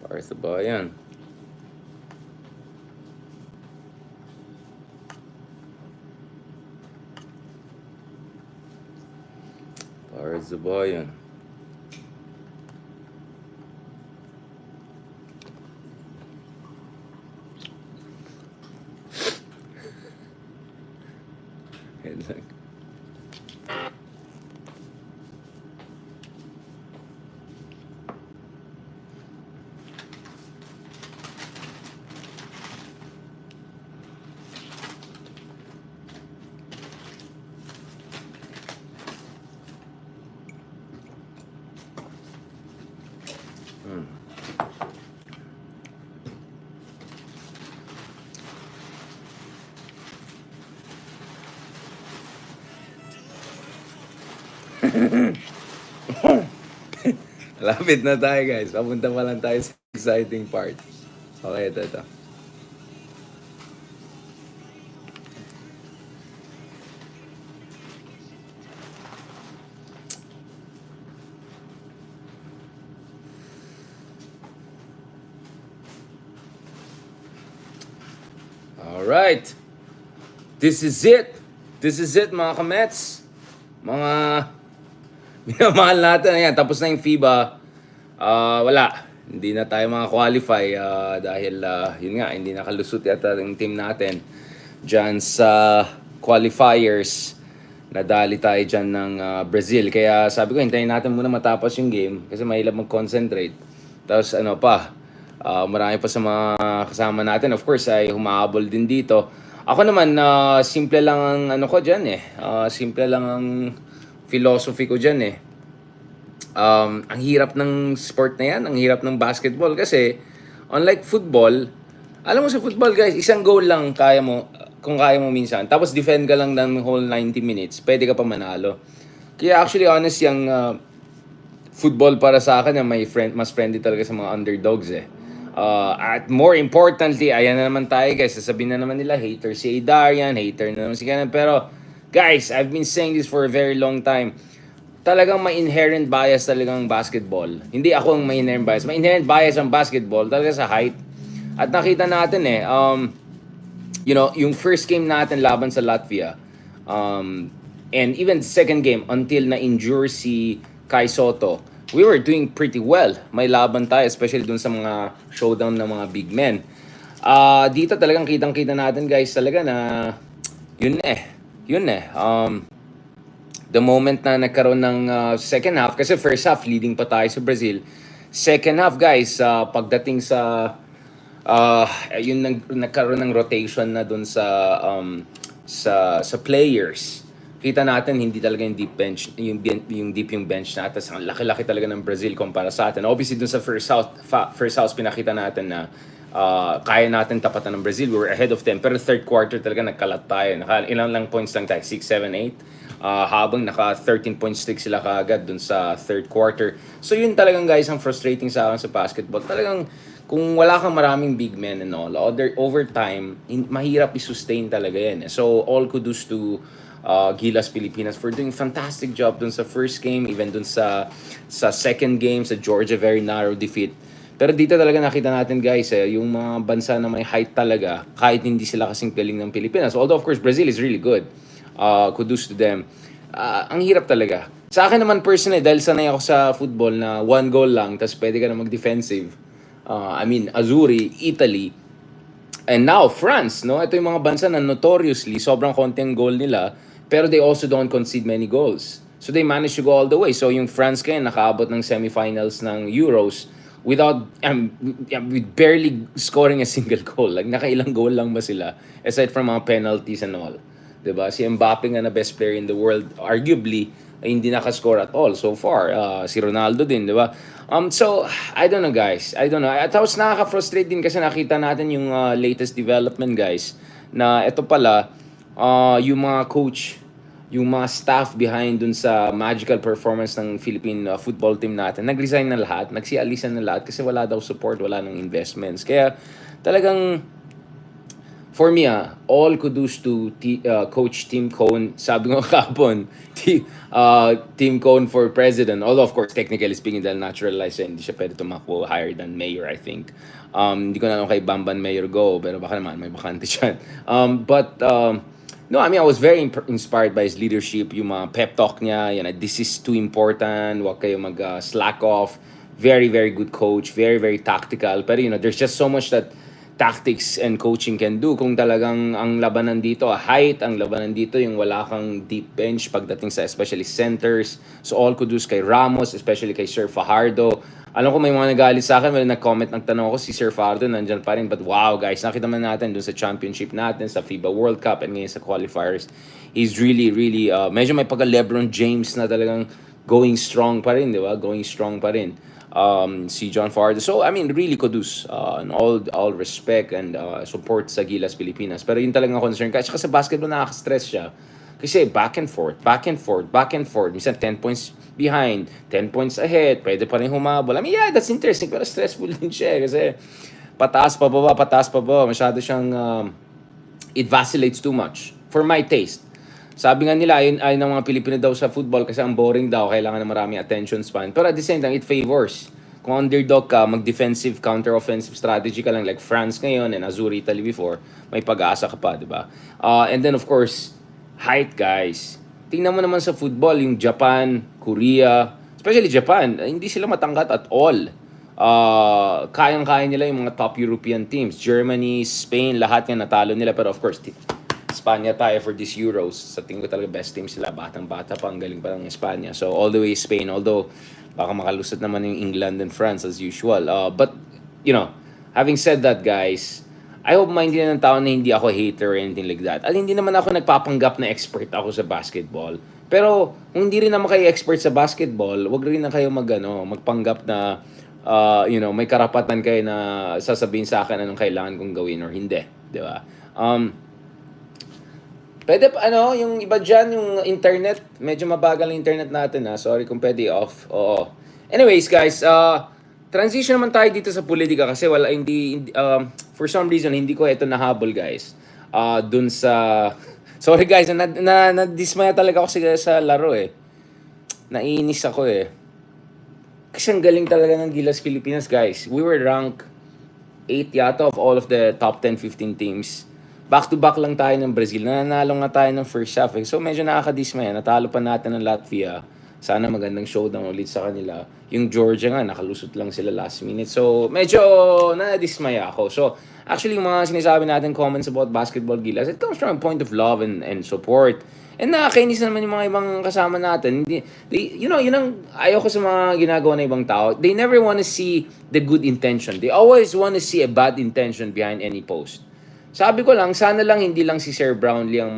Para sa bayan. Para sa bayan. Headline. Lapit na tayo guys. Papunta pa lang tayo sa exciting part. Okay, ito. Alright. This is it. This is it mga kamets. Mga minamahal natin. Ayan, tapos na yung FIBA. Wala. Hindi na tayo qualify dahil yun nga, hindi nakalusot yata yung team natin dyan sa qualifiers. Nadali tayo dyan ng Brazil. Kaya sabi ko, hintayin natin muna matapos yung game kasi mahirap mag-concentrate. Tapos marami pa sa mga kasama natin. Of course, ay humahabol din dito. Ako naman, simple lang ang ko dyan eh. Simple lang ang philosophy ko dyan eh. Ang hirap ng sport na yan, ang hirap ng basketball kasi unlike football, alam mo sa football guys, isang goal lang kaya mo, kung kaya mo minsan. Tapos defend ka lang ng whole 90 minutes, pwede ka pa manalo. Kaya actually honest yung football para sa akin, mas friendly talaga sa mga underdogs eh. At more importantly, ayan na naman tayo guys, sasabihin na naman nila, hater si Darian, hater na naman si Kenan. Pero guys, I've been saying this for a very long time. Talagang may inherent bias talagang basketball. Hindi ako ang may inherent bias. May inherent bias ang basketball talaga sa height. At nakita natin yung first game natin laban sa Latvia, and even second game until na-injure si Kai Soto, we were doing pretty well. May laban tayo, especially dun sa mga showdown ng mga big men. Dito talagang kitang-kita natin guys talaga na yun eh. The moment na nagkaroon ng second half, kasi first half leading pa tayo sa Brazil. Second half guys, pagdating sa nagkaroon ng rotation na dun sa players. Kita natin hindi talaga yung deep bench, yung deep yung bench natin. Ang laki-laki talaga ng Brazil kumpara sa atin. Obviously dun sa first half pinakita natin na kaya natin tapatan ng Brazil. We were ahead of them. Pero third quarter talaga nagkalat tayo. Ilang lang points lang tayo? 6, 7, 8. Habang naka 13.6 sila kaagad dun sa third quarter. So yun talagang guys ang frustrating sa akin sa basketball. Talagang kung wala kang maraming big men and all, over time, mahirap i-sustain talaga yan. So all kudos to Gilas Pilipinas for doing fantastic job dun sa first game, even dun sa second game, sa Georgia, very narrow defeat. Pero dito talaga nakita natin guys, yung mga bansa na may height talaga, kahit hindi sila kasing galing ng Pilipinas. Although of course Brazil is really good. Kudos to them. Ang hirap talaga. Sa akin naman personally, dahil sanay ako sa football na one goal lang, tapos pwede ka na mag-defensive. Azzurri, Italy, and now France, no? Ito yung mga bansa na notoriously sobrang konti ang goal nila, pero they also don't concede many goals. So they managed to go all the way. So yung France kaya nakaabot ng semifinals ng Euros with barely scoring a single goal. Like nakailang goal lang ba sila aside from mga penalties and all. 'Di ba? Si Mbappe nga na best player in the world, arguably hindi nakascore at all so far. Si Ronaldo din, 'di ba? So I don't know guys. I don't know. At tapos nakaka-frustrate din kasi nakita natin yung latest development guys na ito pala yung mga coach, yung mga staff behind dun sa magical performance ng Philippine football team natin, nag-resign na lahat, nagsialisan na lahat kasi wala daw support, wala nang investments. Kaya talagang for me, all kudos to Coach Tim Cone. Sabi ko kahapon, Tim Cone for president. Although, of course, technically speaking, dahil naturalized siya, hindi siya pwede tumakbo higher than mayor, I think. Hindi ko na alam kay Bamban Mayor go, pero baka naman, may bakante siya. No, I mean, I was very inspired by his leadership, yung mga pep talk niya, yan, this is too important, wag kayo mag-slack off. Very, very good coach, very, very tactical. Pero, there's just so much that tactics and coaching can do kung talagang ang labanan dito, height, ang labanan dito, yung wala kang deep bench pagdating sa especially centers. So, all kudos kay Ramos, especially kay Sir Fajardo. Alam ko may mga nagalit sa akin, when nag-comment, nagtanong ako si Sir Fajardo, nandyan pa rin. But wow, guys, nakita man natin dun sa championship natin, sa FIBA World Cup, and ngayon sa qualifiers, he's really, really, medyo may pagka-Lebron James na talagang going strong pa rin, di ba? Going strong pa rin. Si John Fajardo. So, I mean, really kudos. And all respect and support sa Gilas Pilipinas. Pero yun talagang concern. Kasi sa basketball, nakaka-stress siya. Kasi back and forth, back and forth, back and forth. Minsan 10 points behind, 10 points ahead, pwede pa rin humabol. I mean, yeah, that's interesting, pero stressful din siya kasi pataas pa baba. Masyado siyang, it vacillates too much for my taste. Sabi nga nila, ayun ng mga Pilipino daw sa football kasi ang boring daw, kailangan na maraming attention span. Pero at the same time, it favors. Kung underdog ka, mag-defensive, counter-offensive strategy ka lang like France ngayon and Azuri Italy before, may pag-asa ka pa, di ba? And then of course, height, guys. Tingnan mo naman sa football, yung Japan, Korea, especially Japan, hindi sila matangkat at all. Kayang-kaya nila yung mga top European teams. Germany, Spain, lahat nga natalo nila. Pero of course, Espanya tayo for this Euros. Sa tingin ko talaga best team sila. Batang-bata pa, ang galing pa ng Espanya. So all the way Spain. Although, baka makalusot naman yung England and France as usual. But, having said that, guys, I hope maintindihan ng tao na hindi ako hater or anything like that. At hindi naman ako nagpapanggap na expert ako sa basketball. Pero kung hindi rin naman kayo expert sa basketball, wag rin na kayo magpanggap na may karapatan kayo na sasabihin sa akin anong kailangan kong gawin or hindi, 'di ba? Pwede pa yung iba diyan, yung internet, medyo mabagal ang internet natin Sorry kung pwede off. Oo. Anyways, guys, transition naman tayo dito sa politika kasi hindi for some reason hindi ko ito nahabol, guys. Dun sa sorry guys, na-dismaya talaga ako sa laro Naiinis ako Kasi ang galing talaga ng Gilas Pilipinas, guys. We were ranked 8 yata of all of the top 10, 15 teams. Back-to-back lang tayo ng Brazil. Nananalo nga tayo ng first half. So medyo nakakadismaya. Natalo pa natin ng Latvia. Sana magandang showdown ulit sa kanila. Yung Georgia nga, nakalusot lang sila last minute. So medyo nadismaya ako. So actually, yung mga sinasabi natin comments about basketball, Gilas, it comes from a point of love and support. And nakakainis naman yung mga ibang kasama natin. Yun ang ayaw ko sa mga ginagawa ng ibang tao. They never want to see the good intention. They always want to see a bad intention behind any post. Sabi ko lang, sana lang hindi lang si Sir Brownlee ang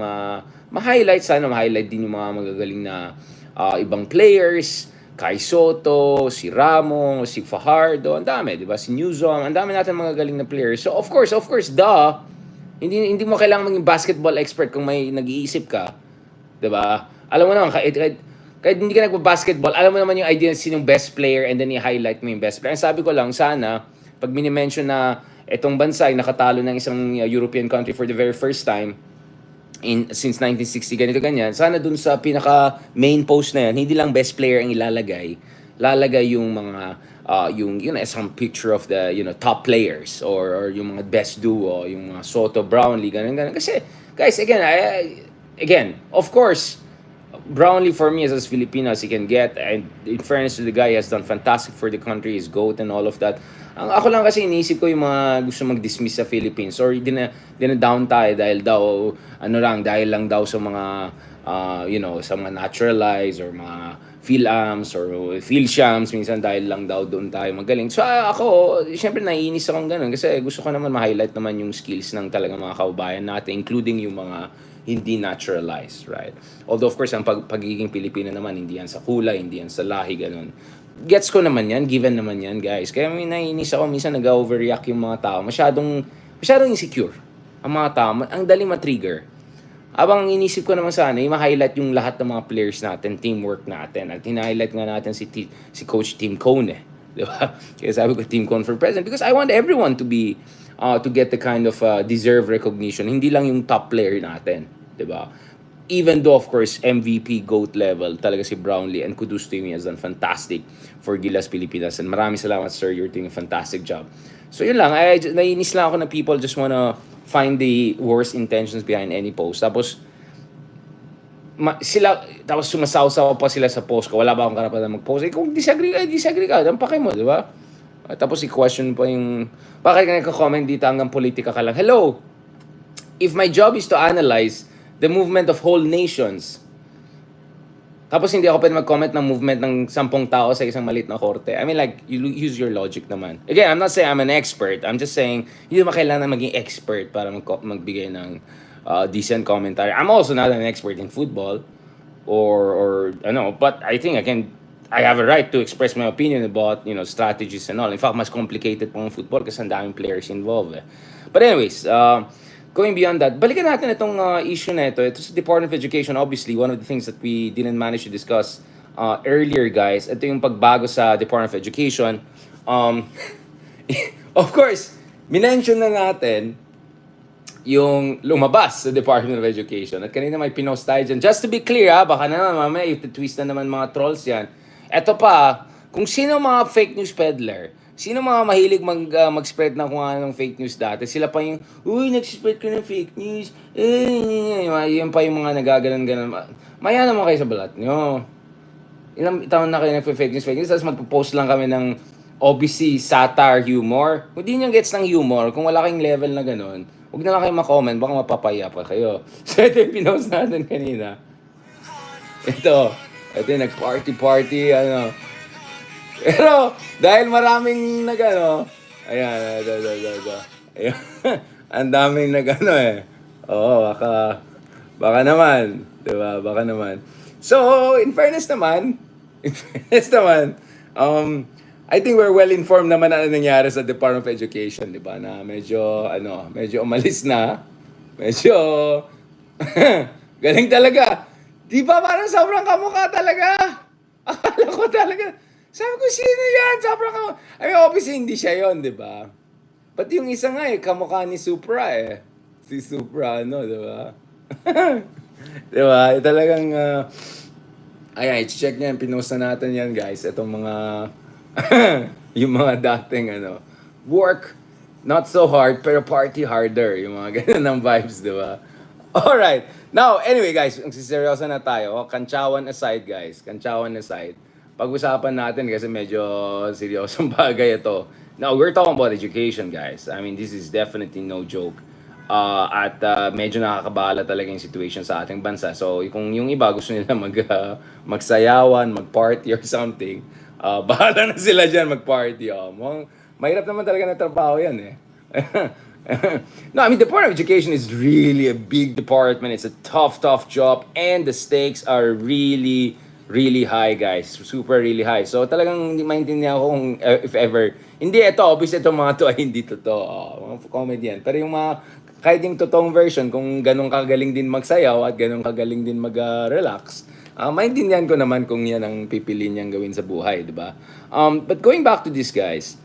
ma-highlight. Sana ma-highlight din yung mga magagaling na ibang players. Kai Soto, si Ramos, si Fajardo, ang dami, di ba? Si Newzom, ang dami natin mga galing na players. So of course, hindi mo kailangan maging basketball expert kung may nag-iisip ka. Di ba? Alam mo naman, kahit hindi ka nagpa-basketball, alam mo naman yung idea sinong best player and then i-highlight mo yung best player. Ang sabi ko lang, sana, pag minimension na itong bansa ay nakatalo ng isang European country for the very first time since 1960, ganyan. Sana dun sa pinaka main post na yan, hindi lang best player ang lalagay yung mga some picture of the top players or yung mga best duo, yung mga Soto, Brownlee, ganun. Kasi guys, again, of course, Brownlee for me as Filipino as he can get, and in fairness to the guy, he has done fantastic for the country, his GOAT and all of that. Ako lang kasi iniisip ko yung mga gusto mag-dismiss sa Philippines or dina-down tayo dahil lang daw sa mga sa mga naturalized or mga PhilAms or PhilShams, minsan dahil lang daw doon tayo magaling. So ako, syempre naiinis akong ganun kasi gusto ko naman ma-highlight naman yung skills ng talagang mga kababayan natin, including yung mga hindi naturalized, right? Although of course, ang pagiging Pilipino naman, hindi yan sa kulay, hindi yan sa lahi, ganun. Gets ko naman yan, given naman yan, guys. Kaya may naiinis ako, minsan nag-overreact yung mga tao. Masyadong insecure ang mga tao. Ang dali ma-trigger. Abang inisip ko naman sana, ma-highlight yung lahat ng mga players natin, teamwork natin. At hina-highlight nga natin si Coach Tim Cone, Di ba? Kaya sabi ko, team con for president. Because I want everyone to be, to get the kind of deserved recognition. Hindi lang yung top player natin. Di ba? Even though, of course, MVP, GOAT level, talaga si Brownlee, and kudos to him, he has done fantastic for Gilas Pilipinas. And maraming salamat, sir. You're doing a fantastic job. So yun lang, naiinis lang ako na people just wanna find the worst intentions behind any post. Tapos, tapos sumasaw-saw pa sila sa post ko. Wala ba akong karapatan mag-post? Eh, kung disagree ka. Ang pake mo, di ba? Tapos i-question pa yung, bakit ka nagka-comment dito hanggang politika ka lang? Hello! If my job is to analyze the movement of whole nations, tapos hindi ako pwede mag-comment ng movement ng 10 tao sa isang maliit na korte. I mean, like, you use your logic naman. Again, I'm not saying I'm an expert. I'm just saying, hindi naman kailangan maging expert para magbigay ng decent commentary. I'm also not an expert in football or ano, but I think I have a right to express my opinion about, strategies and all. In fact, mas complicated pang football kasi ang daming players involved. But anyways, going beyond that, balikan natin itong issue na ito. Ito sa Department of Education, obviously, one of the things that we didn't manage to discuss earlier, guys, ito yung pagbago sa Department of Education. Of course, minention na natin yung lumabas sa Department of Education. At kanina may pinost tayo dyan. Just to be clear, baka naman mamaya twist na naman mga trolls yan. Eto pa, kung sino mga fake news peddler, sino mga mahilig mag-spread ng kung anong fake news dati, sila pa yung, uy, nag-spread ka ng fake news. Yun pa yung mga nagaganon-ganon. Maya naman kayo sa balat nyo. Ilang taon na kayo nag-fake news, tapos magpo-post lang kami ng OBC, satire, humor. Kung di nyo gets ng humor, kung wala kayong level na ganon, huwag na lang kayo ma-comment, baka mapapaya pa kayo. So ito yung pinost natin kanina. Ito yung nag-party, ano. Pero, dahil maraming ayan, ayan. Ang daming Oo, baka naman. Diba? Baka naman. So, in fairness naman, I think we're well informed naman na nangyari sa Department of Education, di ba? Na medyo umalis na. Medyo, galing talaga. Di ba parang sobrang kamukha talaga? Akala ko talaga. Sabi ko, sino yan? Sobrang kamukha. I mean, obviously, hindi siya yon, di ba? But yung isa nga kamukha ni Supra Si Supra, di ba? Di ba? Talagang, ayan, i-check niya, pinost na natin yan, guys. Itong mga, yung mga dating, work, not so hard, pero party harder. Yung mga ganun ng vibes, di ba? Alright. Now, anyway, guys, seryoso na tayo. Kantsawan aside, guys. Kantsawan aside. Pag-usapan natin kasi medyo seryosong bagay ito. Now, we're talking about education, guys. I mean, this is definitely no joke. At medyo nakakabahala talaga yung situation sa ating bansa. So, kung yung iba gusto nila magsayawan, mag-party or something, bahala na sila dyan mag-party. Mahirap naman talaga na trabaho yan No, I mean, the Department of Education is really a big department. It's a tough job. And the stakes are really, really high, guys. Super really high. So, talagang hindi maintindihan ko kung if ever. Hindi, obviously, itong mga to ay hindi totoo. Mga comedian. Pero yung mga, kahit yung totoong version, kung ganun kagaling din magsayaw at ganun kagaling din mag-relax, maintindihan ko naman kung yan ang pipiliin niyang gawin sa buhay, di ba? But going back to this, guys,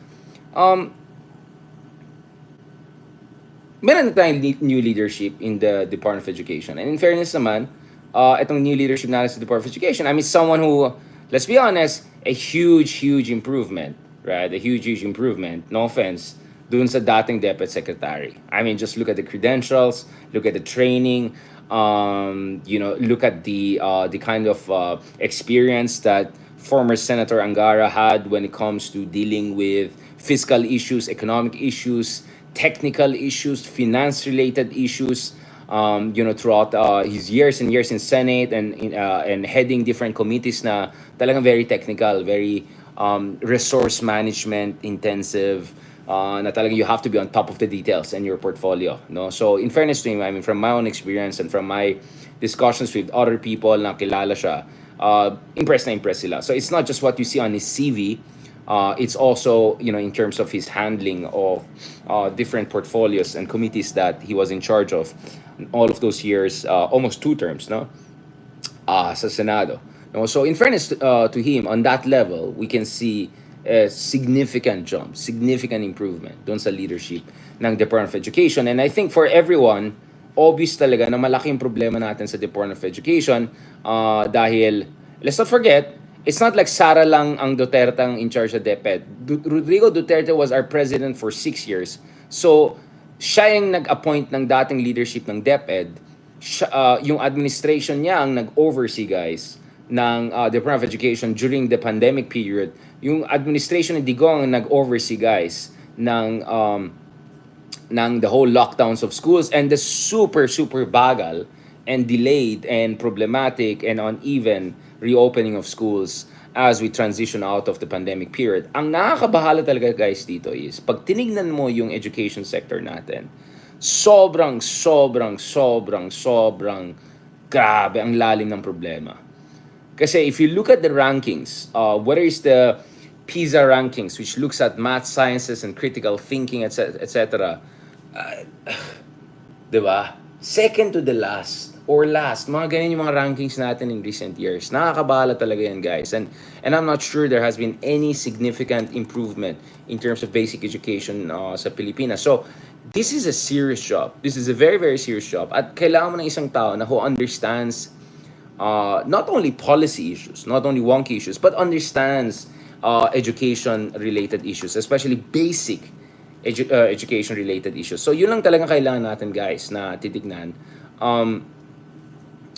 meron na tayong new leadership in the Department of Education. And in fairness naman, itong new leadership natin sa Department of Education, I mean, someone who, let's be honest, a huge improvement, right? A huge improvement, no offense, dun sa dating Deped Secretary. I mean, just look at the credentials, look at the training, look at the kind of experience that former Senator Angara had when it comes to dealing with fiscal issues, economic issues, technical issues, finance-related issues, throughout his years and years in Senate and heading different committees na talagang very technical, very resource management intensive, na talagang you have to be on top of the details in your portfolio, no? So in fairness to him, I mean, from my own experience and from my discussions with other people na kilala siya, impressed sila. So it's not just what you see on his CV. It's also, in terms of his handling of different portfolios and committees that he was in charge of all of those years, almost 2 terms, no? Sa Senado. No? So in fairness to him, on that level, we can see significant jump, significant improvement doon sa leadership ng Department of Education. And I think for everyone, obvious talaga na malaking problema natin sa Department of Education dahil, let's not forget, it's not like Sara lang ang Duterte ang in charge sa Deped. Rodrigo Duterte was our president for 6 years. So, siya yung nag-appoint ng dating leadership ng Deped. Yung administration niya ang nag-oversee, guys, ng Department of Education during the pandemic period. Yung administration ni Digong ang nag-oversee, guys, ng the whole lockdowns of schools and the super bagal and delayed and problematic and uneven reopening of schools as we transition out of the pandemic period. Ang nakakabahala talaga, guys, dito is pag tinignan mo yung education sector natin, sobrang grabe ang lalim ng problema. Kasi if you look at the rankings, whether it's the PISA rankings, which looks at math, sciences, and critical thinking, etc., diba? Second to the last or last. Mga ganyan yung mga rankings natin in recent years. Nakakabahala talaga yan, guys. And I'm not sure there has been any significant improvement in terms of basic education sa Pilipinas. So, this is a serious job. This is a very serious job. At kailangan mo ng isang tao na who understands not only policy issues, not only wonky issues, but understands education-related issues, especially basic education-related issues. So, yun lang talagang kailangan natin, guys, na titignan.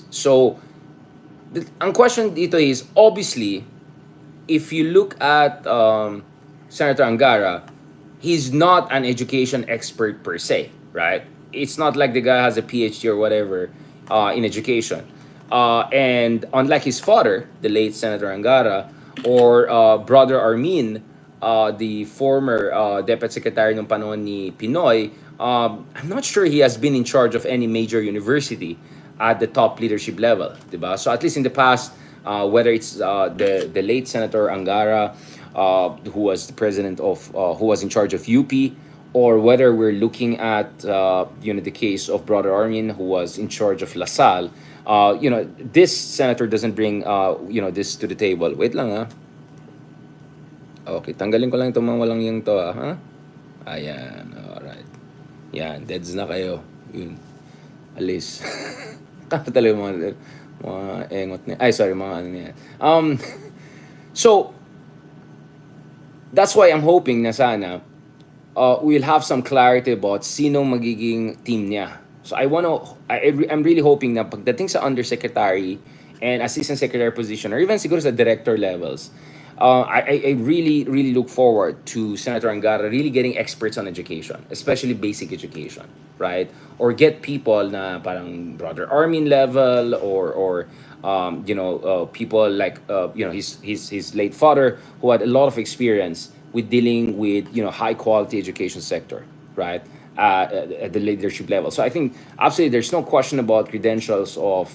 So, ang question dito is, obviously, if you look at Senator Angara, he's not an education expert per se, right? It's not like the guy has a PhD or whatever in education. And unlike his father, the late Senator Angara, or Brother Armin, the former Deputy Secretary ng panahon ni Pinoy, I'm not sure he has been in charge of any major university at the top leadership level, diba? So at least in the past, whether it's the late Senator Angara, who was the president of, who was in charge of UP, or whether we're looking at the case of Brother Armin, who was in charge of LaSalle, this senator doesn't bring this to the table. Wait lang, ha. Okay, tanggalin ko lang itong mga walang yung to, ha. Ayan, alright. Yan, deads na kayo. Yun. Alis. Kaya talaga mga engot niya. Ay, sorry, mga ano niya. So, that's why I'm hoping na sana we'll have some clarity about sino magiging team niya. So I'm really hoping na pagdating sa undersecretary and assistant secretary position, or even siguro sa director levels, I really look forward to Senator Angara really getting experts on education, especially basic education, right? Or get people na parang Brother Armin level, or people like his late father, who had a lot of experience with dealing with high quality education sector, right? At the leadership level. So I think absolutely there's no question about credentials of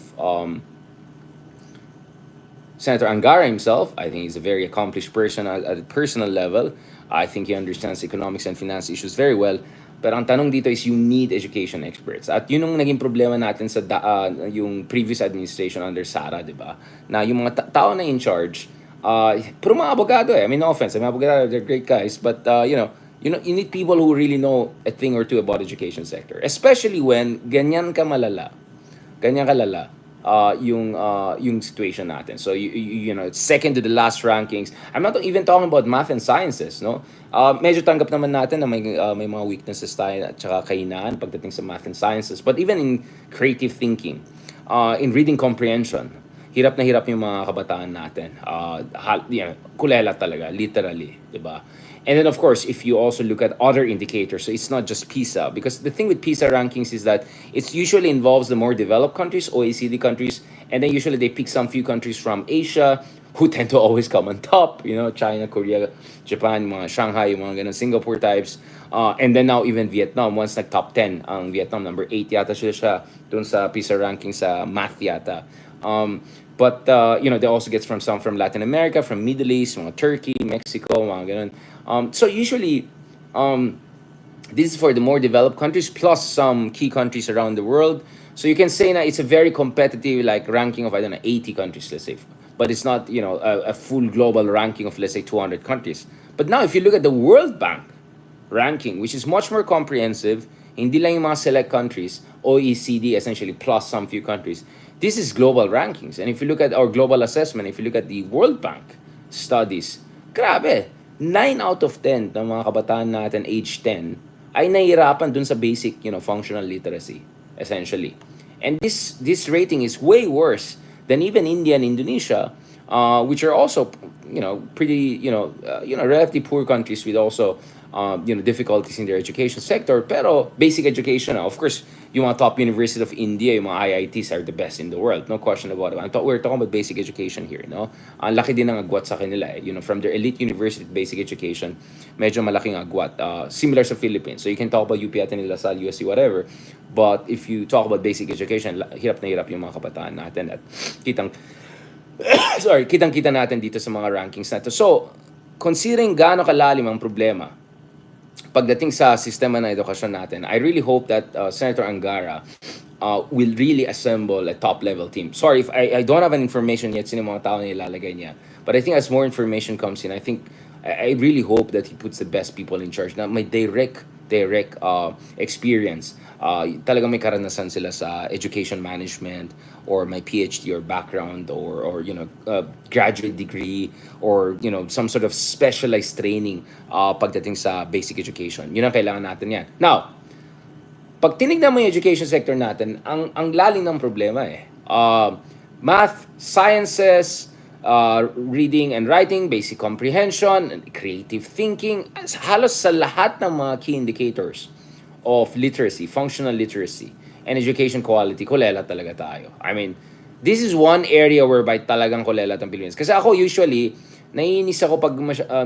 Senator Angara himself. I think he's a very accomplished person at a personal level. I think he understands economics and finance issues very well. Pero ang tanong dito is you need education experts. At yun ang naging problema natin sa yung previous administration under Sara, di ba? Na yung mga tao na in charge, puro mga abogado I mean, no offense, mga abogado, they're great guys, but you need people who really know a thing or two about education sector, especially when ganyan kalala yung situation natin. So it's second to the last rankings. I'm not even talking about math and sciences, no. Medyo tanggap naman natin na may mga weaknesses tayo at saka kahinaan pagdating sa math and sciences, but even in creative thinking, in reading comprehension, hirap na hirap yung mga kabataan natin. Kulela talaga, literally, diba? And then, of course, if you also look at other indicators, so it's not just PISA, because the thing with PISA rankings is that it usually involves the more developed countries, OECD countries, and then usually they pick some few countries from Asia who tend to always come on top, China, Korea, Japan, mga Shanghai, mga ganun, Singapore types, and then now even Vietnam, once top 10, ang Vietnam, number 8 yata siya dun sa PISA ranking sa math yata. But they also get from some from Latin America, from Middle East, mga Turkey, Mexico, mga ganun. So usually, this is for the more developed countries plus some key countries around the world. So you can say that it's a very competitive ranking of 80 countries, let's say. but it's not, a full global ranking of, let's say, 200 countries. But now, if you look at the World Bank ranking, which is much more comprehensive, hindi lang yung mga select countries, OECD essentially, plus some few countries. This is global rankings. And if you look at our global assessment, if you look at the World Bank studies, grabe, 9 out of 10 ng mga kabataan natin age 10 ay nahihirapan dun sa basic, functional literacy, essentially. And this rating is way worse than even India and Indonesia, which are also, pretty, relatively poor countries with also, difficulties in their education sector. Pero basic education, of course, yung mga top university of India, yung mga IITs are the best in the world. No question about it. We're talking about basic education here, no? Ang laki din ng agwat sa kanila, eh. From their elite university basic education, medyo malaking agwat. Similar sa Philippines. So you can talk about UP Ateneo, LaSalle, USC, whatever. But if you talk about basic education, hirap na hirap yung mga kabataan natin. At kitang-kita natin dito sa mga rankings na to. So, considering gaano kalalim ang problema pagdating sa sistema ng edukasyon natin, I really hope that Senator Angara will really assemble a top-level team. Sorry if I don't have an information yet sino mga tao na ilalagay niya. But I think as more information comes in, I really hope that he puts the best people in charge na may direct experience. Talagang may karanasan sila sa education management or may PhD or background or graduate degree or some sort of specialized training pagdating sa basic education. Yun ang kailangan natin yan. Now, pag tinignan mo yung education sector natin, ang lalim ng problema eh. Math, sciences, reading and writing, basic comprehension, creative thinking, halos sa lahat ng mga key indicators of literacy, functional literacy, and education quality, kulelat talaga tayo. I mean, this is one area whereby talagang kulelat ang Pilipinas. Kasi ako usually, naiinis ako pag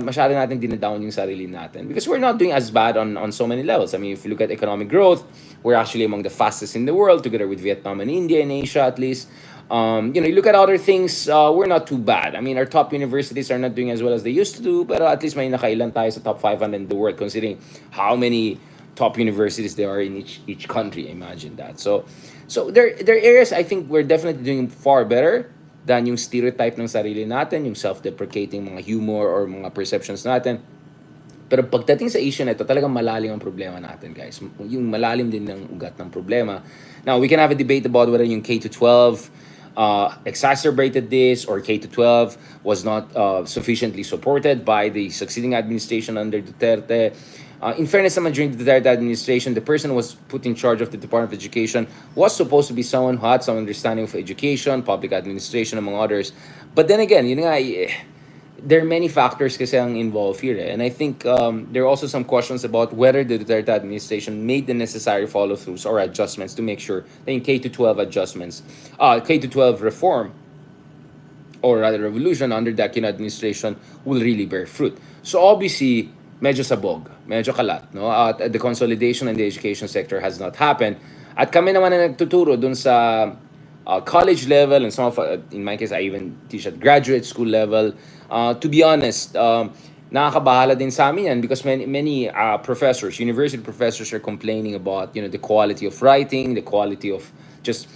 masyado natin dinadown yung sarili natin. Because we're not doing as bad on so many levels. I mean, if you look at economic growth, we're actually among the fastest in the world, together with Vietnam and India and Asia at least. You look at other things, we're not too bad. I mean, our top universities are not doing as well as they used to do, pero at least may nakailan tayo sa top 500 in the world considering how many top universities there are in each country. Imagine that. So there are areas I think we're definitely doing far better than yung stereotype ng sarili natin, yung self-deprecating mga humor or mga perceptions natin. Pero pagdating sa issue na ito, talagang malalim ang problema natin, guys. Yung malalim din ng ugat ng problema. Now, we can have a debate about whether yung K-12 exacerbated this or K-12 was not sufficiently supported by the succeeding administration under Duterte. In fairness naman, during the Duterte administration, the person who was put in charge of the Department of Education was supposed to be someone who had some understanding of education, public administration, among others. But then again, there are many factors kasi ang involved here. And I think there are also some questions about whether the Duterte administration made the necessary follow-throughs or adjustments to make sure that in K-12 adjustments, K-12 reform, or rather revolution under the Aquino administration will really bear fruit. So obviously, medyo sabog, medyo kalat, no? At the consolidation in the education sector has not happened. At kami naman na nagtuturo dun sa college level and some of, in my case, I even teach at graduate school level. To be honest, nakakabahala din sa amin yan because many professors, university professors are complaining about, the quality of writing, the quality of just,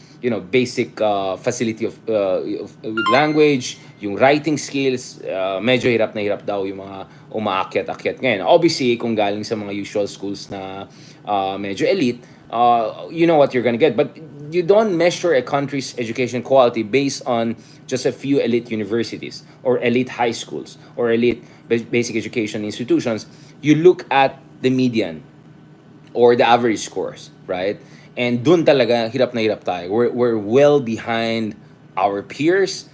basic facility of with language, yung writing skills, medyo hirap na hirap daw yung mga umaakyat-akyat ngayon. Obviously, kung galing sa mga usual schools na medyo elite, you know what you're gonna get. But you don't measure a country's education quality based on just a few elite universities or elite high schools or elite basic education institutions. You look at the median or the average scores, right? And dun talaga, hirap na hirap tayo. We're well behind our peers,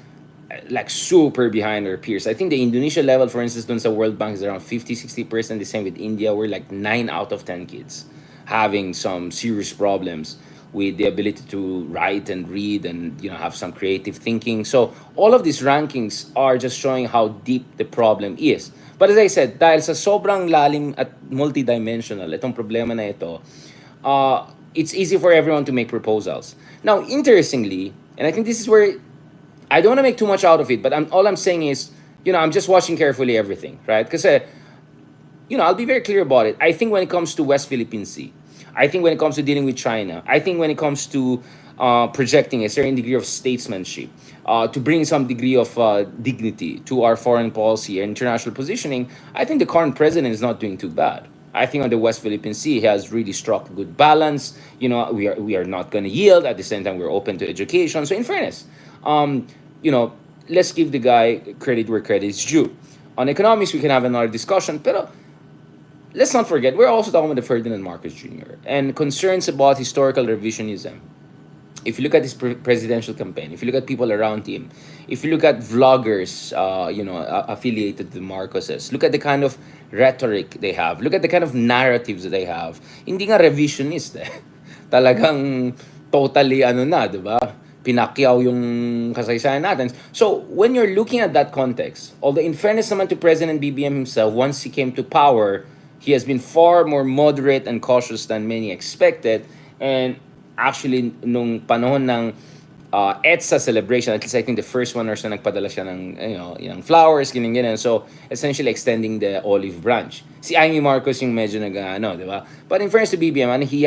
like super behind our peers. I think the Indonesia level, for instance, dun sa World Bank is around 50-60%. The same with India. We're like 9 out of 10 kids having some serious problems with the ability to write and read and have some creative thinking. So all of these rankings are just showing how deep the problem is. But as I said, dahil sa sobrang lalim at multidimensional itong problema na ito, it's easy for everyone to make proposals. Now, interestingly, and I think this is where I don't want to make too much out of it, but all I'm saying is, I'm just watching carefully everything, right? Because, I'll be very clear about it. I think when it comes to West Philippine Sea, I think when it comes to dealing with China, I think when it comes to projecting a certain degree of statesmanship, to bring some degree of dignity to our foreign policy and international positioning, I think the current president is not doing too bad. I think on the West Philippine Sea, he has really struck a good balance. We are not going to yield. At the same time, we're open to education. So in fairness, um, you know, let's give the guy credit where credit is due. On economics, we can have another discussion, but let's not forget we're also talking about the Ferdinand Marcos Jr. and concerns about historical revisionism. If you look at his presidential campaign, if you look at people around him, if you look at vloggers, affiliated to Marcoses, look at the kind of rhetoric they have, look at the kind of narratives that they have. Hindi nga revisionist eh. Talagang totally ano na, di ba? Pinakyaw yung kasaysayan natin. So, when you're looking at that context, although in fairness naman to President BBM himself, once he came to power, he has been far more moderate and cautious than many expected. And actually, nung panahon ng EDSA celebration, at least I think the first one or so nagpadala siya ng, yung flowers, ganyan. So, essentially extending the olive branch. Si Amy Marcos yung medyo di ba? But in fairness to BBM, he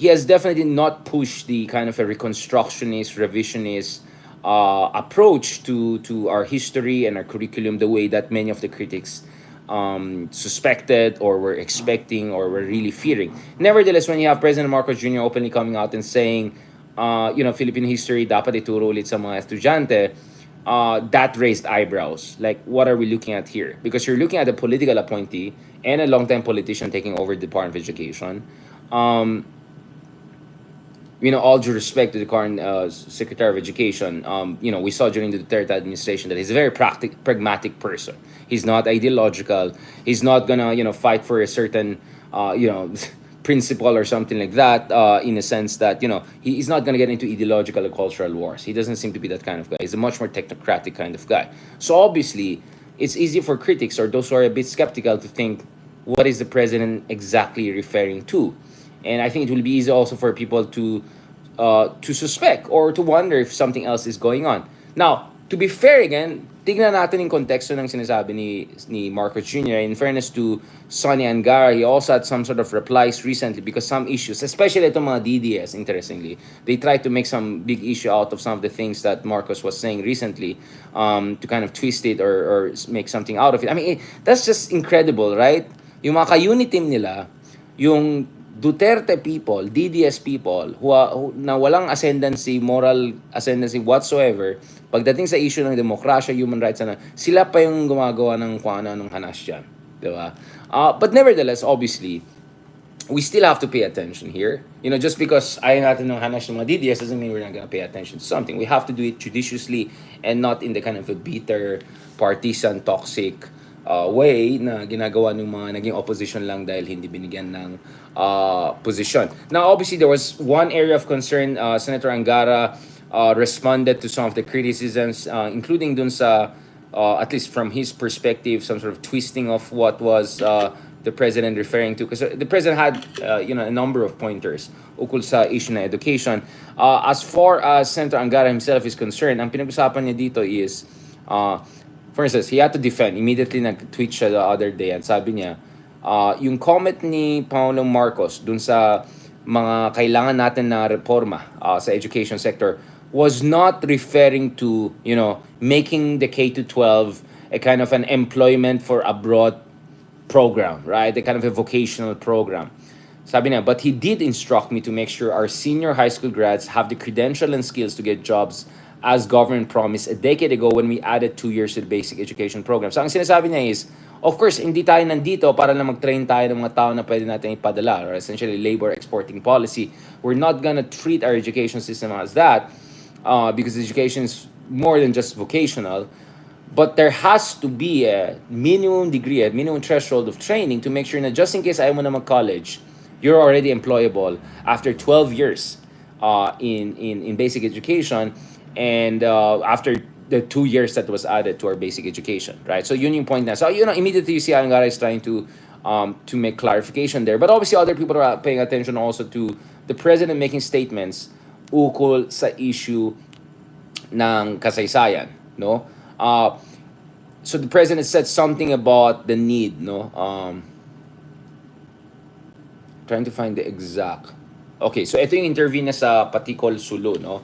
has definitely not pushed the kind of a reconstructionist, revisionist approach to our history and our curriculum the way that many of the critics suspected or were expecting or were really fearing. Nevertheless, when you have President Marcos Jr. openly coming out and saying, Philippine history dapat ituro ulit sa mga estudyante, that raised eyebrows. Like, what are we looking at here? Because you're looking at a political appointee and a long-time politician taking over the Department of Education. All due respect to the current Secretary of Education, we saw during the Duterte administration that he's a very pragmatic person. He's not ideological. He's not gonna, fight for a certain, principle or something like that. In a sense that, he's not gonna get into ideological or cultural wars. He doesn't seem to be that kind of guy. He's a much more technocratic kind of guy. So obviously, it's easy for critics or those who are a bit skeptical to think, what is the president exactly referring to? And I think it will be easy also for people to suspect or to wonder if something else is going on. Now, to be fair again, tignan natin yung konteksto ng sinasabi ni Marcos Jr. In fairness to Sonny Angara, he also had some sort of replies recently because some issues, especially itong mga DDS, interestingly, they tried to make some big issue out of some of the things that Marcos was saying recently, to kind of twist it or make something out of it. I mean, that's just incredible, right? Yung mga ka-unit team nila, yung Duterte people, DDS people, na walang ascendancy, moral ascendancy whatsoever, pagdating sa issue ng demokrasya, human rights, sila pa yung gumagawa ng kung ano ng hanas dyan. Diba? But nevertheless, obviously, we still have to pay attention here. Just because ayaw natin ng hanas ng mga DDS doesn't mean we're not gonna pay attention to something. We have to do it judiciously and not in the kind of a bitter, partisan, toxic way na ginagawa ng mga naging opposition lang dahil hindi binigyan ng position. Now, obviously, there was one area of concern. Senator Angara responded to some of the criticisms, including dun sa, at least from his perspective, some sort of twisting of what was the president referring to. Because the president had, a number of pointers ukol sa issue na education. As far as Senator Angara himself is concerned, ang pinag-usapan niya dito is, for instance, he had to defend. Immediately nag-tweet siya the other day and sabi niya, yung comment ni Pangulong Marcos dun sa mga kailangan natin na reforma sa education sector was not referring to, making the K-12 a kind of an employment for abroad program, right? A kind of a vocational program. Sabi niya, but he did instruct me to make sure our senior high school grads have the credential and skills to get jobs as government promised a decade ago when we added 2 years to the basic education program. So ang sinasabi niya is, of course, hindi tayo nandito para lang mag-train tayo ng mga tao na pwede natin ipadala, or essentially labor exporting policy. We're not gonna treat our education system as that, because education is more than just vocational. But there has to be a minimum degree, a minimum threshold of training to make sure na just in case ayaw mo na mag-college, you're already employable after 12 years in basic education. And after the 2 years that was added to our basic education, right? So yun yung point na. So, immediately you see Angara is trying to make clarification there. But obviously other people are paying attention also to the president making statements ukol sa issue ng kasaysayan, no? So the president said something about the need, no? Trying to find the exact. Okay, so ito yung interview niya sa Paticol Sulu, no?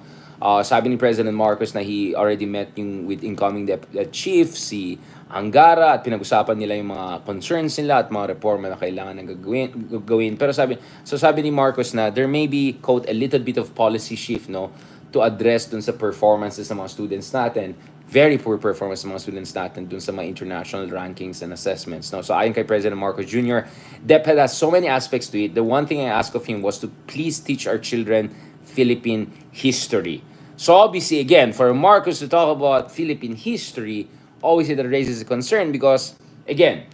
Sabi ni President Marcos na he already met yung with incoming chief, si Angara, at pinag-usapan nila yung mga concerns nila at mga reforma na kailangan ng gagawin. Pero sabi ni Marcos na there may be, quote, a little bit of policy shift, no? To address dun sa performances ng mga students natin, very poor performance ng mga students natin dun sa mga international rankings and assessments. No? So ayon kay President Marcos Jr., Deped has so many aspects to it. The one thing I asked of him was to please teach our children Philippine history. So obviously, again, for Marcos to talk about Philippine history, obviously that raises a concern because, again,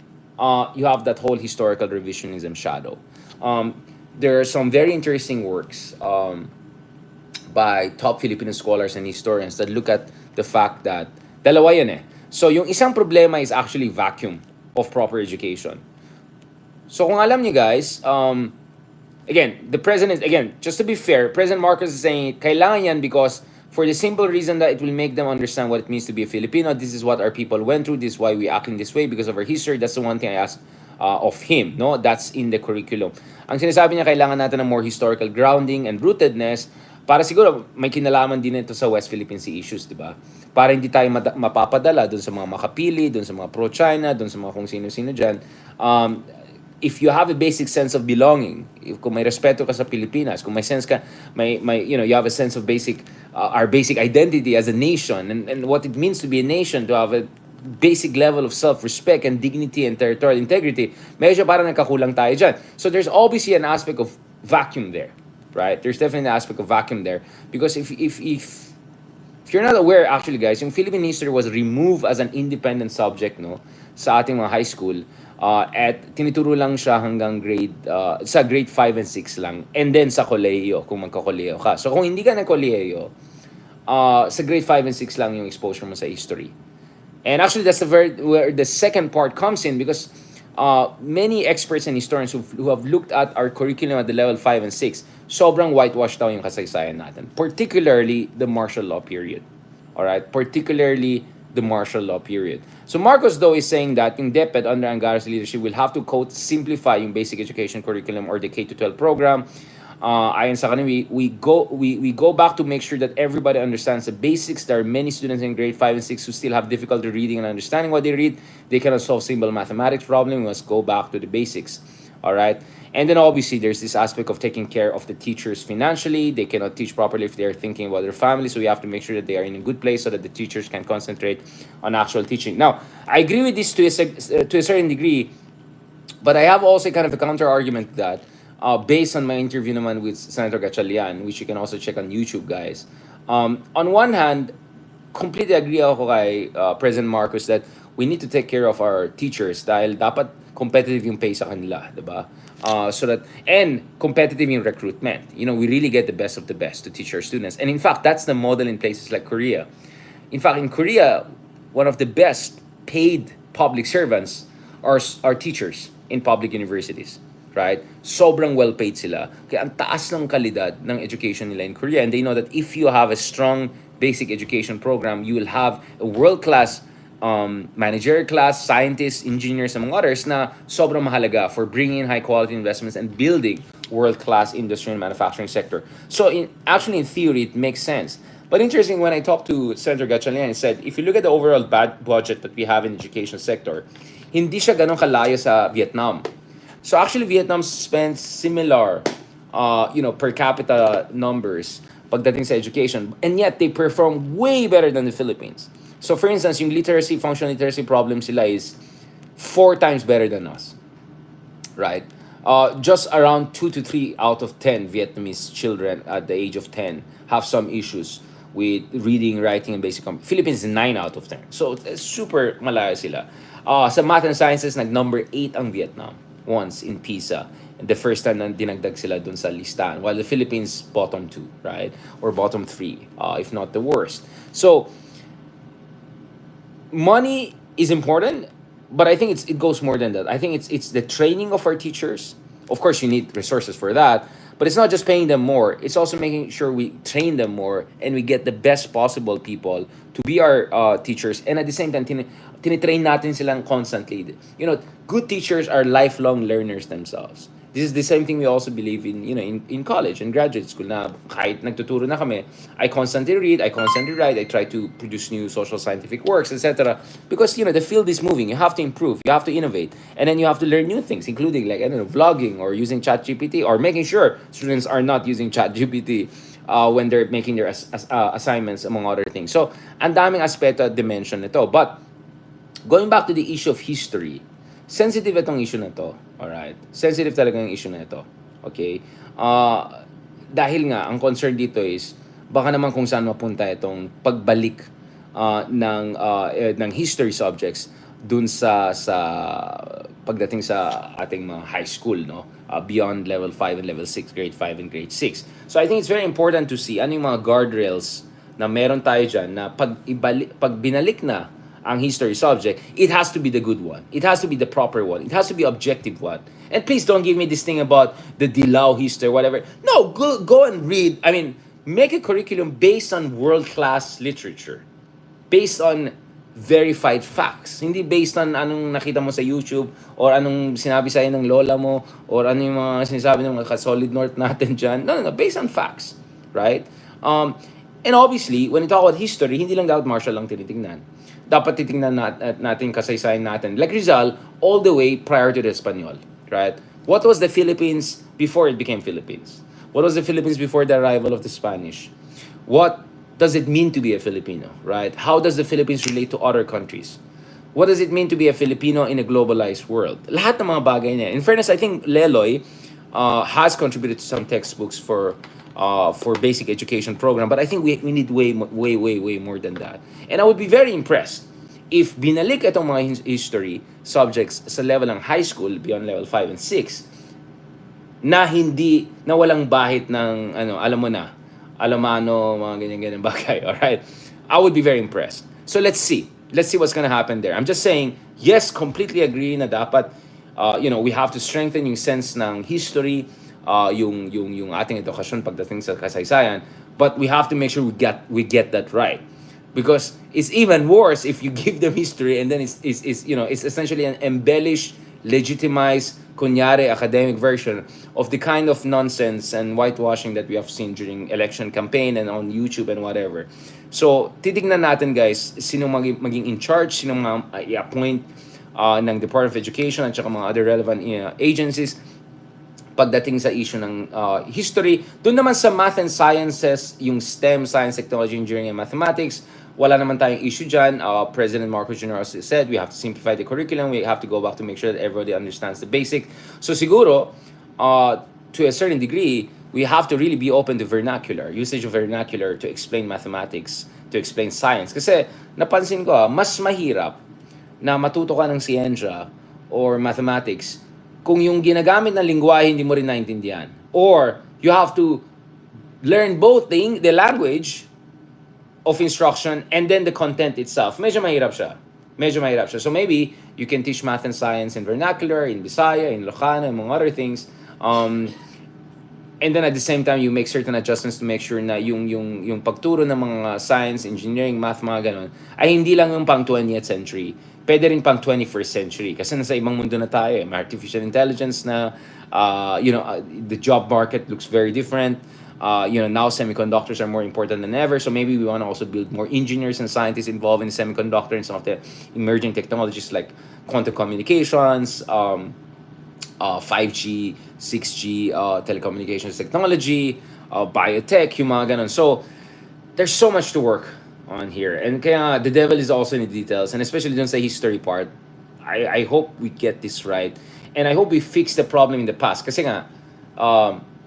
you have that whole historical revisionism shadow. Um, there are some very interesting works by top Filipino scholars and historians that look at the fact that dalawa yan eh. So yung isang problema is actually vacuum of proper education. So kung alam niyo guys, again, the president, again, just to be fair, President Marcos is saying kailangan yan because for the simple reason that it will make them understand what it means to be a Filipino. This is what our people went through. This is why we act in this way because of our history. That's the one thing I asked of him. No, that's in the curriculum. Ang sinasabi niya kailangan natin ng more historical grounding and rootedness para siguro may kinalaman din ito sa West Philippine Sea issues, di ba? Para hindi tayo mapapadala doon sa mga makapili, doon sa mga pro-China, doon sa mga kung sino-sino dyan. If you have a basic sense of belonging, kung may respeto ka sa Pilipinas, kung may sense ka, you have a sense of our basic identity as a nation, and what it means to be a nation, to have a basic level of self-respect and dignity and territorial integrity, medyo parang nagkakulang tayo dyan. So there's obviously an aspect of vacuum there, right? There's definitely an aspect of vacuum there. Because if you're not aware, actually guys, yung Philippine history was removed as an independent subject, no, sa ating mga high school, at tinuturo lang siya hanggang sa grade 5 and 6 lang. And then sa kolehiyo, kung magkakolehiyo ka. So kung hindi ka nagkolehiyo, sa grade 5 and 6 lang yung exposure mo sa history. And actually, that's where the second part comes in because many experts and historians who have looked at our curriculum at the level 5 and 6, sobrang whitewashed daw yung kasaysayan natin. Particularly the martial law period. Alright? Particularly the martial law period. So Marcos, though, is saying that yung Deped under Angara's leadership will have to, quote, simplify yung basic education curriculum or the K-12 program. Ayon sa kanila, we go back to make sure that everybody understands the basics. There are many students in grade 5 and 6 who still have difficulty reading and understanding what they read. They cannot solve simple mathematics problem. We must go back to the basics. All right. And then obviously there's this aspect of taking care of the teachers financially. They cannot teach properly if they're thinking about their family. So we have to make sure that they are in a good place so that the teachers can concentrate on actual teaching. Now, I agree with this to a certain degree, but I have also kind of a counter argument that based on my interview naman with Senator Gatchalian, which you can also check on YouTube, guys. On one hand, completely agree ako kay President Marcos that we need to take care of our teachers dahil dapat competitive yung pay sa kanila, diba? So that, and competitive yung recruitment. You know, we really get the best of the best to teach our students. And in fact, that's the model in places like Korea. In fact, in Korea, one of the best paid public servants are teachers in public universities. Right? Sobrang well-paid sila. Kaya ang taas ng kalidad ng education nila in Korea. And they know that if you have a strong basic education program, you will have a world-class managerial class, scientists, engineers, among others na sobrang mahalaga for bringing in high-quality investments and building world-class industry and manufacturing sector. So actually, in theory, it makes sense. But interesting, when I talked to Senator Gatchalian, he said, if you look at the overall budget that we have in the education sector, hindi siya ganun kalayo sa Vietnam. So actually, Vietnam spends similar, per capita numbers pagdating sa education, and yet they perform way better than the Philippines. So for instance, yung functional literacy problem sila is 4 times better than us, right? Just around 2 to 3 out of 10 Vietnamese children at the age of 10 have some issues with reading, writing, and basic Philippines is 9 out of 10. So super malaya sila. Sa math and sciences, number 8 ang Vietnam once in PISA. The first time na dinagdag sila dun sa listahan, while the Philippines bottom 2, right? Or bottom 3, if not the worst. So, money is important, but I think it goes more than that. I think it's the training of our teachers. Of course, you need resources for that, but it's not just paying them more. It's also making sure we train them more and we get the best possible people to be our teachers. And at the same time, tinitrain natin silang constantly. You know, good teachers are lifelong learners themselves. This is the same thing we also believe in, in college and graduate school, na kahit nagtuturo na kami, I constantly read, I constantly write, I try to produce new social scientific works, etc. Because, the field is moving. You have to improve, you have to innovate, and then you have to learn new things, including, like, I don't know, vlogging or using ChatGPT, or making sure students are not using ChatGPT when they're making their assignments, among other things. So, ang daming aspeto at dimension nito. But, going back to the issue of history, sensitive itong issue na to. Alright? Sensitive talaga yung issue na ito. Okay? Dahil nga, ang concern dito is, baka naman kung saan mapunta itong pagbalik ng history subjects dun sa pagdating sa ating mga high school, no? Beyond level 5 and level 6, grade 5 and grade 6. So I think it's very important to see ano yung mga guardrails na meron tayo dyan na pag binalik na ang history subject, it has to be the good one. It has to be the proper one. It has to be objective one. And please don't give me this thing about the Dilaw history, whatever. No, go and read. I mean, make a curriculum based on world-class literature. Based on verified facts. Hindi based on anong nakita mo sa YouTube or anong sinabi sa'yo ng lola mo or ano yung mga sinasabi ng mga solid north natin dyan. No, based on facts. Right? And obviously, when you talk about history, hindi lang dapat martial lang tinitingnan. Dapat titingnan natin kasaysayan natin. Like Rizal, all the way prior to the Espanyol. Right? What was the Philippines before it became Philippines? What was the Philippines before the arrival of the Spanish? What does it mean to be a Filipino? Right? How does the Philippines relate to other countries? What does it mean to be a Filipino in a globalized world? Lahat ng mga bagay niya. In fairness, I think Leloy has contributed to some textbooks for basic education program, but I think we need way more than that. And I would be very impressed if binalik itong mga history subjects sa level ng high school beyond level 5 and 6 na walang bahit ng alamano, mga ganyan bagay. All right, I would be very impressed. So let's see what's gonna happen there. I'm just saying, yes, completely agree na dapat we have to strengthen yung sense ng history, yung ating edukasyon pagdating sa kasaysayan, but we have to make sure we get that right, because it's even worse if you give them history and then it's essentially an embellished, legitimized, kunyari academic version of the kind of nonsense and whitewashing that we have seen during election campaign and on YouTube and whatever. So titignan natin, guys, sino maging in charge, sino i-appoint ng Department of Education at saka mga other relevant agencies pagdating sa issue ng history. Doon naman sa math and sciences, yung STEM, science, technology, engineering, and mathematics, wala naman tayong issue dyan. President Marcos Jr. also said we have to simplify the curriculum. We have to go back to make sure that everybody understands the basic. So siguro, to a certain degree, we have to really be open to vernacular, usage of vernacular to explain mathematics, to explain science. Kasi napansin ko, mas mahirap na matuto ka ng siyensya or mathematics kung yung ginagamit na lingwahe hindi mo rin naintindihan. Or you have to learn both the language of instruction and then the content itself. Medyo mahirap siya. So maybe you can teach math and science in vernacular, in Bisaya, in Ilocano, among other things. And then at the same time, you make certain adjustments to make sure na yung pagturo ng mga science, engineering, math, mga ganon, ay hindi lang yung pang 20th century. Pwede rin pang 21st century. Kasi nasa ibang mundo na tayo. May artificial intelligence na, the job market looks very different. Now semiconductors are more important than ever. So maybe we want to also build more engineers and scientists involved in semiconductor and some of the emerging technologies like quantum communications, 5G, 6G, telecommunications technology, biotech, yung mga ganun. So there's so much to work on here. And kaya the devil is also in the details. And especially dun sa history part, I hope we get this right. And I hope we fix the problem in the past. Kasi nga,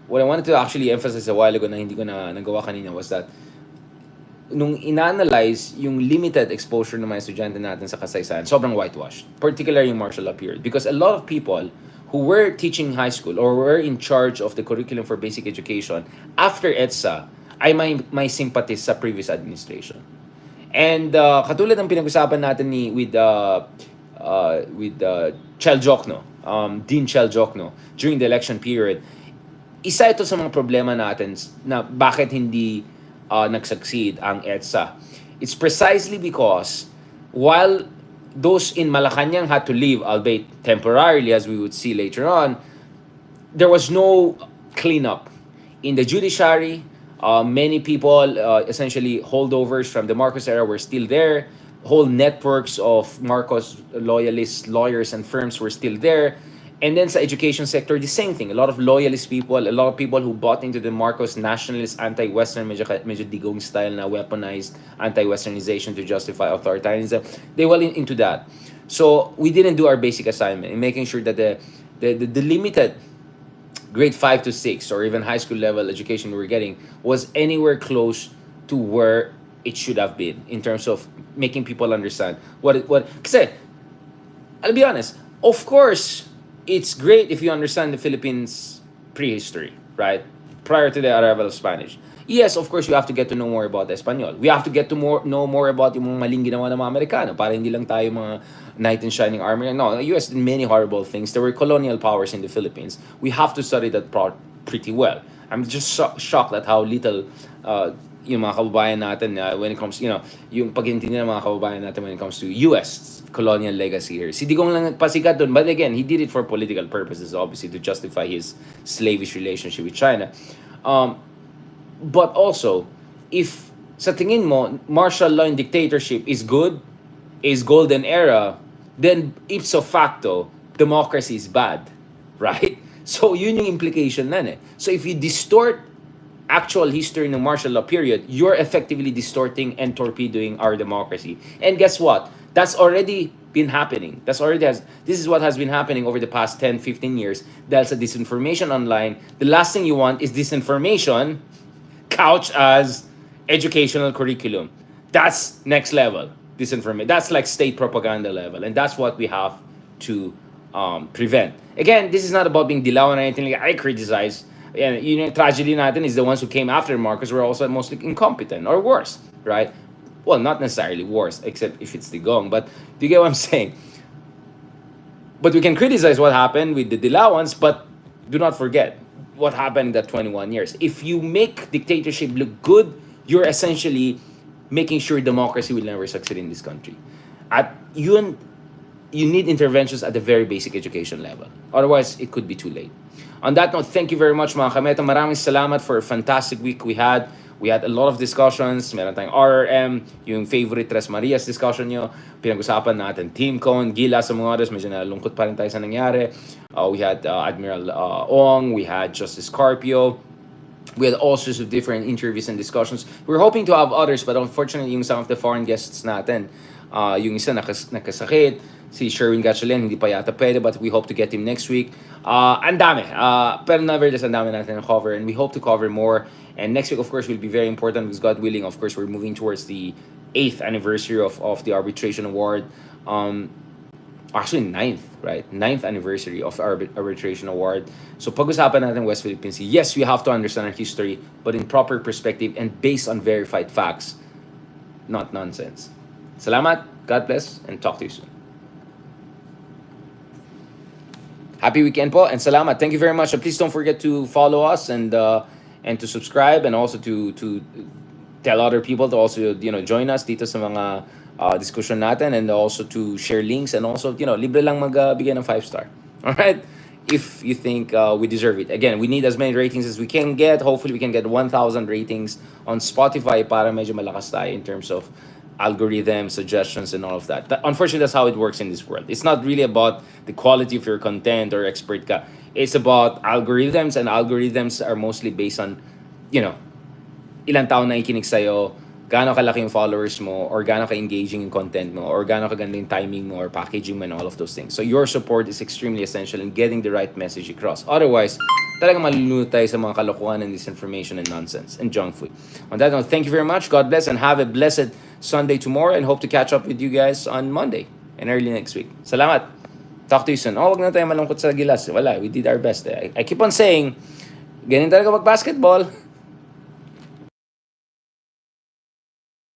what I wanted to actually emphasize a while ago na hindi ko na nagawa kanina was that nung ina-analyze yung limited exposure ng mga estudyante natin sa kasaysayan, sobrang whitewashed. Particularly yung martial law period. Because a lot of people who were teaching high school or were in charge of the curriculum for basic education after EDSA ay may sympathy sa previous administration. And katulad ng pinag-usapan natin with Chel Jokno, Dean Chel Jokno, during the election period, isa ito sa mga problema natin na bakit hindi nag-succeed ang EDSA. It's precisely because while those in Malacanang had to leave, albeit temporarily, as we would see later on, there was no cleanup in the judiciary. Many people, essentially holdovers from the Marcos era, were still there. Whole networks of Marcos loyalist lawyers and firms were still there. And then sa education sector, the same thing. A lot of loyalist people, a lot of people who bought into the Marcos nationalist, anti-Western, medyo digong style na weaponized anti-Westernization to justify authoritarianism. They went into that. So we didn't do our basic assignment in making sure that the limited grade 5 to 6 or even high school level education we were getting was anywhere close to where it should have been in terms of making people understand what kasi I'll be honest, of course it's great if you understand the Philippines prehistory, right? Prior to the arrival of Spanish. Yes, of course, you have to get to know more about Espanol. We have to get to know more about yung mga maling ginawa ng mga Amerikano para hindi lang tayo mga knight in shining armor. No, the US did many horrible things. There were colonial powers in the Philippines. We have to study that part pretty well. I'm just shocked at how little yung mga kababayan natin when it comes, yung pag-intindi ng mga kababayan natin when it comes to US colonial legacy here. Si Digong lang pasikat dun, but again, he did it for political purposes, obviously, to justify his slavish relationship with China. But also, if sa tingin mo, martial law and dictatorship is good, is golden era, then ipso facto, democracy is bad, right? So yun yung implication nan eh. So if you distort actual history ng martial law period, you're effectively distorting and torpedoing our democracy. And guess what? That's already been happening. This is what has been happening over the past 10, 15 years. Dahil sa disinformation online, the last thing you want is disinformation couched as educational curriculum. That's next level disinformation. That's like state propaganda level, and that's what we have to prevent. Again, this is not about being dilawan or anything like I criticize. And tragedy natin is the ones who came after Marcos were also mostly incompetent or worse, right? Well, not necessarily worse, except if it's Digong. But do you get what I'm saying? But we can criticize what happened with the Dilawans, but do not forget what happened in that 21 years. If you make dictatorship look good, you're essentially making sure democracy will never succeed in this country. At you need interventions at the very basic education level. Otherwise, it could be too late. On that note, thank you very much mga kameta. Maraming salamat for a fantastic week we had. We had a lot of discussions. Meron tayong RRM, yung favorite Tres Marias discussion nyo. Pinag-usapan natin Team Cone, Gila sa mga oras. Medyo nalungkot pa rin tayo sa nangyari. We had Admiral Ong. We had Justice Carpio. We had all sorts of different interviews and discussions. We were hoping to have others, but unfortunately, yung some of the foreign guests natin, yung isa nakasakit, si Sherwin Gatchalian, hindi pa yata pwede, but we hope to get him next week. Ang dami. Pero nevertheless, ang dami natin na cover, and we hope to cover more. And next week, of course, will be very important because God willing, of course, we're moving towards the 8th anniversary of the arbitration award. Actually, 9th, right? 9th anniversary of our arbitration award. So pag-usapan natin West Philippine Sea. Yes, we have to understand our history, but in proper perspective and based on verified facts, not nonsense. Salamat, God bless, and talk to you soon. Happy weekend po, and salamat. Thank you very much. And please don't forget to follow us and to subscribe, and also to tell other people to also join us dito sa mga discussion natin, and also to share links, and also libre lang magbigay ng 5-star. All right? If you think we deserve it. Again, we need as many ratings as we can get. Hopefully we can get 1,000 ratings on Spotify para medyo malakas tayo in terms of algorithm suggestions and all of that. Unfortunately, that's how it works in this world. It's not really about the quality of your content or expert ka. It's about algorithms, and algorithms are mostly based on ilang tao na ikinig sa'yo, gaano kalaki yung followers mo, or gaano ka-engaging yung content mo, or gaano kaganda yung timing mo, or packaging mo, and all of those things. So your support is extremely essential in getting the right message across. Otherwise, talagang malulunod tayo sa mga kalokohan and disinformation and nonsense and junk food. On that note, thank you very much. God bless, and have a blessed Sunday tomorrow, and hope to catch up with you guys on Monday and early next week. Salamat. Talk to you soon. Wag na tayo malungkot sa gilas. Wala, we did our best. I keep on saying, ganyan talaga mag-basketball.